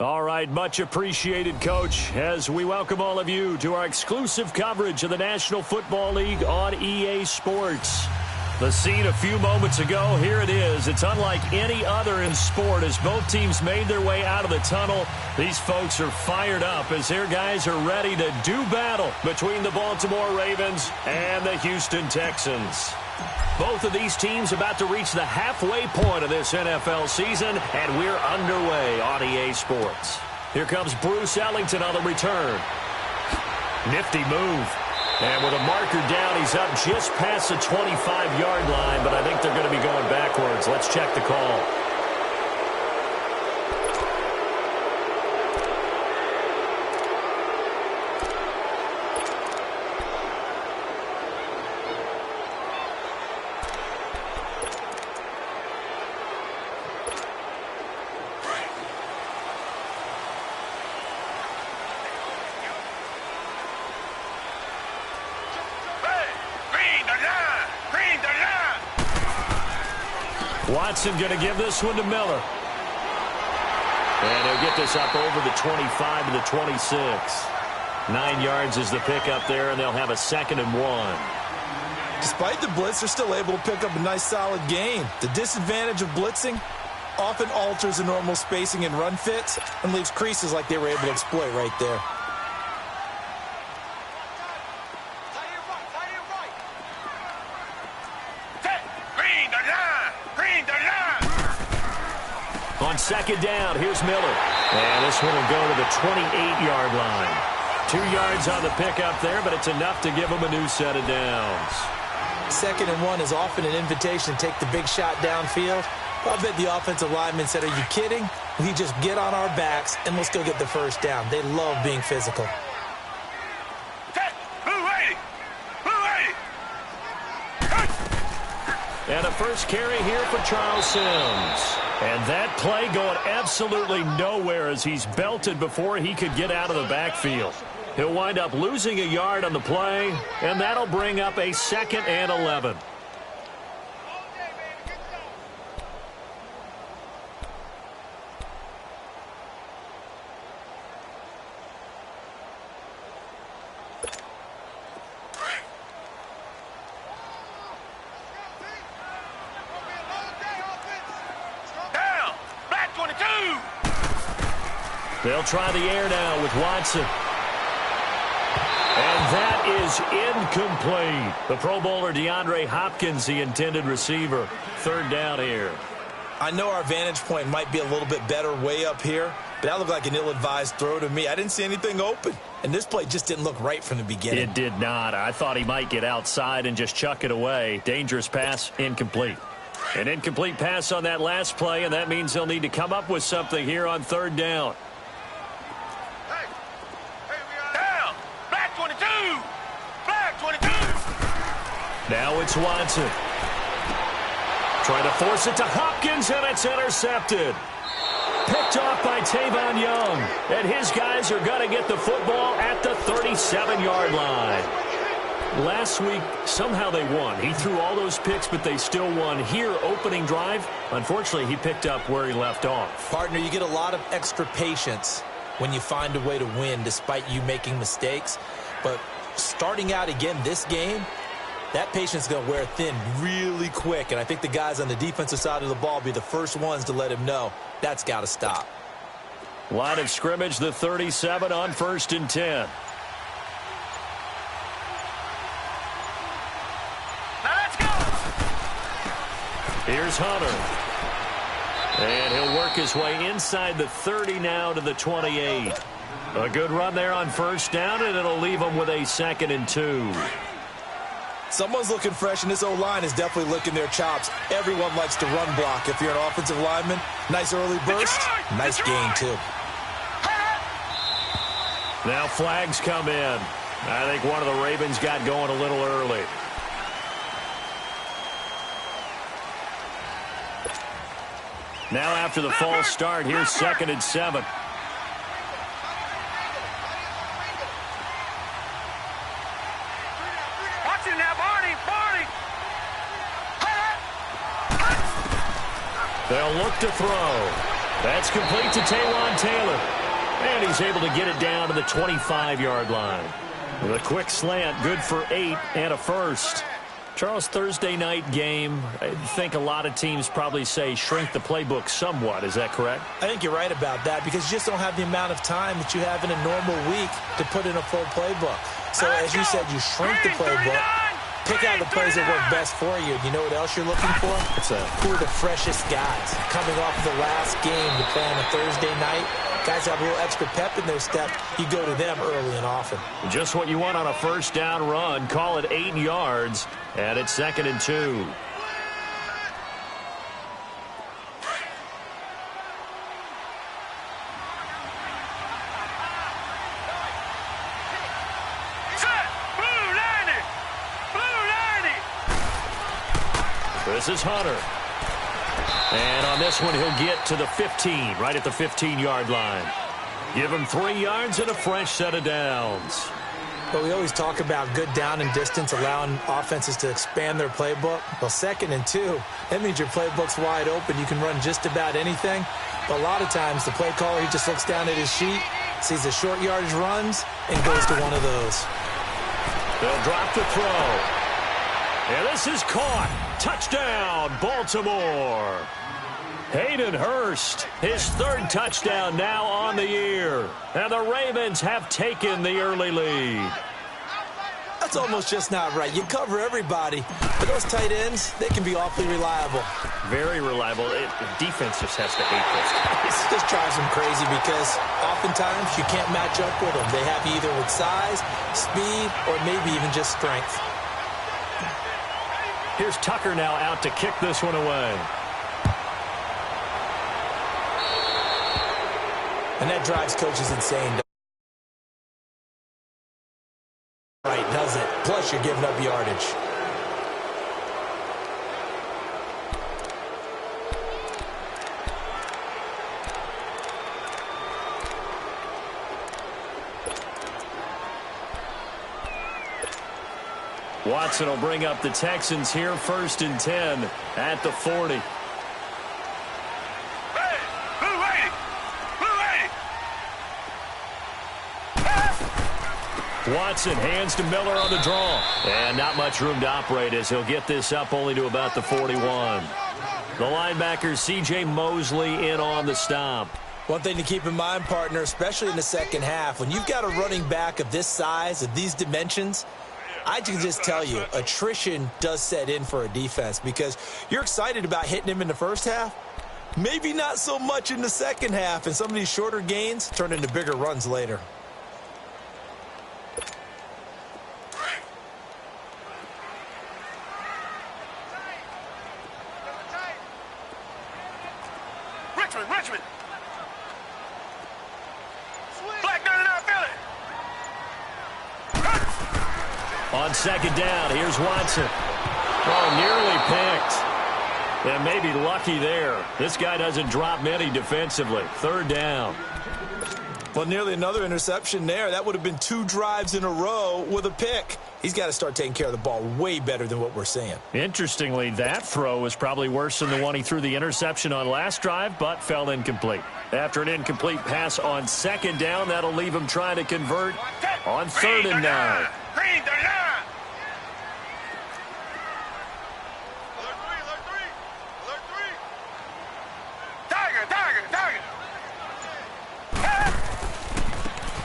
All right, much appreciated, Coach, as we welcome all of you to our exclusive coverage of the National Football League on EA Sports. The scene a few moments ago, here it is. It's unlike any other in sport as both teams made their way out of the tunnel. These folks are fired up as their guys are ready to do battle between the Baltimore Ravens and the Houston Texans. Both of these teams about to reach the halfway point of this NFL season, and we're underway on EA Sports. Here comes Bruce Ellington on the return. Nifty move. And with a marker down, he's up just past the 25-yard line, but I think they're going to be going backwards. Let's check the call. Watson going to give this one to Miller. And he'll get this up over the 25 to the 26. 9 yards is the pickup there, and they'll have a 2nd and 1. Despite the blitz, they're still able to pick up a nice, solid gain. The disadvantage of blitzing often alters the normal spacing and run fits and leaves creases like they were able to exploit right there. On 2nd down, here's Miller. And this one will go to the 28-yard line. 2 yards on the pickup there, but it's enough to give them a new set of downs. 2nd and 1 is often an invitation to take the big shot downfield. I bet the offensive lineman said, are you kidding? We just get on our backs and let's go get the first down. They love being physical. And a first carry here for Charles Sims. And that play going absolutely nowhere as he's belted before he could get out of the backfield. He'll wind up losing a yard on the play, and that'll bring up a 2nd and 11. They'll try the air now with Watson. And that is incomplete. The Pro Bowler DeAndre Hopkins, the intended receiver. 3rd down here. I know our vantage point might be a little bit better way up here, but that looked like an ill-advised throw to me. I didn't see anything open, and this play just didn't look right from the beginning. It did not. I thought he might get outside and just chuck it away. Dangerous pass, incomplete. An incomplete pass on that last play, and that means they'll need to come up with something here on 3rd down. Now it's Watson. Trying to force it to Hopkins, and it's intercepted. Picked off by Tavon Young. And his guys are going to get the football at the 37-yard line. Last week, somehow they won. He threw all those picks, but they still won. Here, opening drive, unfortunately, he picked up where he left off. Partner, you get a lot of extra patience when you find a way to win despite you making mistakes. But starting out again this game, that patience is going to wear thin really quick, and I think the guys on the defensive side of the ball will be the first ones to let him know that's got to stop. Line of scrimmage, the 37 on 1st and 10. Now let's go. Here's Hunter. And he'll work his way inside the 30 now to the 28. A good run there on 1st down, and it'll leave him with a 2nd and 2. Someone's looking fresh, and this O-line is definitely licking their chops. Everyone likes to run block. If you're an offensive lineman, nice early burst, nice gain, too. Now flags come in. I think one of the Ravens got going a little early. Now after the false start, here's 2nd and 7. They'll look to throw. That's complete to Taywan Taylor. And he's able to get it down to the 25-yard line. The quick slant, good for 8 and a first. Charles, Thursday night game, I think a lot of teams probably say shrink the playbook somewhat. Is that correct? I think you're right about that because you just don't have the amount of time that you have in a normal week to put in a full playbook. So as you said, you shrink the playbook. Pick out the plays that work best for you. You know what else you're looking for? Who are the freshest guys coming off the last game to play on a Thursday night? Guys have a little extra pep in their step. You go to them early and often. Just what you want on a 1st down run. Call it 8 yards, and it's 2nd and 2. This is Hunter. And on this one, he'll get to the 15, right at the 15-yard line. Give him 3 yards and a fresh set of downs. But we always talk about good down and distance, allowing offenses to expand their playbook. Well, 2nd and 2, that means your playbook's wide open. You can run just about anything. But a lot of times, the play caller, he just looks down at his sheet, sees the short yardage runs, and goes to one of those. They'll drop the throw. And this is caught. Touchdown, Baltimore. Hayden Hurst, his 3rd touchdown now on the year. And the Ravens have taken the early lead. That's almost just not right. You cover everybody, but those tight ends, they can be awfully reliable. Very reliable. The defense just has to hate those guys. It just drives them crazy because oftentimes you can't match up with them. They have you either with size, speed, or maybe even just strength. Here's Tucker now out to kick this one away. And that drives coaches insane. Right, does it? Plus, you're giving up yardage. Watson will bring up the Texans here, 1st and 10 at the 40. Watson hands to Miller on the draw. And not much room to operate as he'll get this up only to about the 41. The linebacker, C.J. Mosley, in on the stop. One thing to keep in mind, partner, especially in the second half, when you've got a running back of this size, of these dimensions, I can just tell you, attrition does set in for a defense because you're excited about hitting him in the first half. Maybe not so much in the second half, and some of these shorter gains turn into bigger runs later. Richmond. Black 99 Philly. On 2nd down, here's Watson. Oh, nearly picked. And maybe lucky there. This guy doesn't drop many defensively. 3rd down. Well, nearly another interception there. That would have been 2 drives in a row with a pick. He's got to start taking care of the ball way better than what we're seeing. Interestingly, that throw was probably worse than the one he threw the interception on last drive, but fell incomplete. After an incomplete pass on 2nd down, that'll leave him trying to convert on 3rd and 9. Green 39.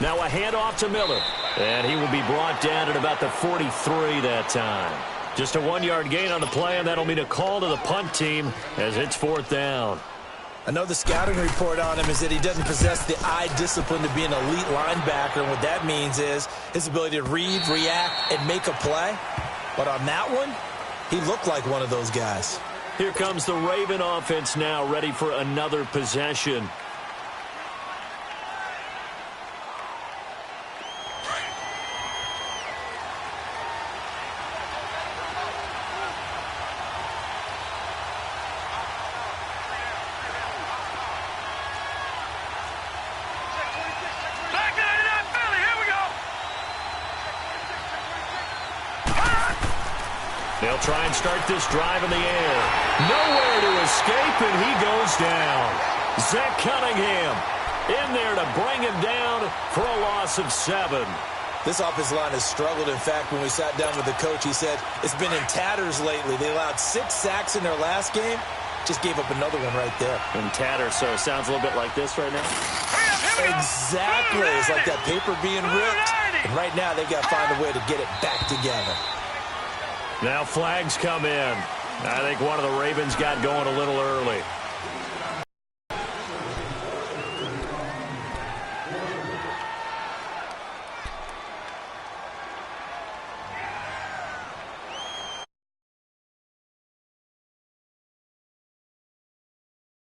Now a handoff to Miller. And he will be brought down at about the 43 that time. Just a 1-yard gain on the play, and that'll mean a call to the punt team as it's 4th down. I know the scouting report on him is that he doesn't possess the eye discipline to be an elite linebacker. And what that means is his ability to read, react, and make a play. But on that one, he looked like one of those guys. Here comes the Raven offense now, ready for another possession. They'll try and start this drive in the air. Nowhere to escape, and he goes down. Zach Cunningham in there to bring him down for a loss of 7. This offensive line has struggled. In fact, when we sat down with the coach, he said it's been in tatters lately. They allowed 6 sacks in their last game. Just gave up another one right there. In tatters, so it sounds a little bit like this right now. Exactly. It's like that paper being ripped. And right now, they've got to find a way to get it back together. Now flags come in. I think one of the Ravens got going a little early.